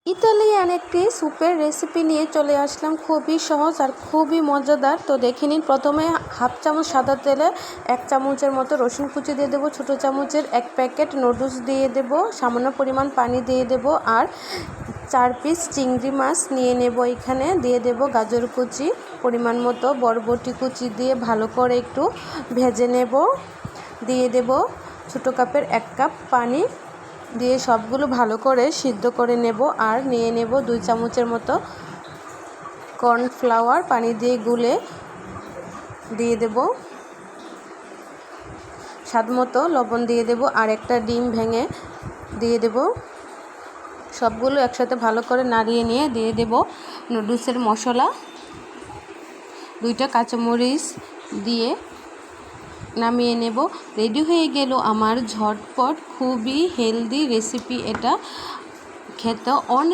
Italian একটি স্যুপের recipe নিয়ে চলে আসলাম, খুবই সহজ আর খুবই মজাদার। তো দেখে নিন। প্রথমে হাফ চামচ সাদা তেলে 1 চামচের মতো রসুন কুচি দিয়ে দেবো, ছোটো চামচের 1 প্যাকেট নুডলস দিয়ে দেব, সামান্য পরিমাণ পানি দিয়ে দেব, আর 4 পিস চিংড়ি মাছ নিয়ে নেব। এখানে দিয়ে দেব গাজর কুচি, পরিমাণ মতো বরবটি কুচি দিয়ে ভালো করে একটু ভেজে নেব। দিয়ে দেব ছোটো কাপের 1 কাপ পানি দিয়ে সবগুলো ভালো করে সিদ্ধ করে নেব। আর নিয়ে নেব 2 চামচের মতো কর্নফ্লাওয়ার, পানি দিয়ে গুলে দিয়ে দেব, স্বাদ মতো লবণ দিয়ে দেব, আর একটা ডিম ভেঙে দিয়ে দেব। সবগুলো একসাথে ভালো করে নাড়িয়ে নিয়ে দিয়ে দেব নুডলসের মশলা, 2টা কাঁচামরিচ দিয়ে নামিয়ে নেব। রেডি হয়ে গেল আমার ঝটপট খুবই হেলদি রেসিপি। এটা খেতে অনেক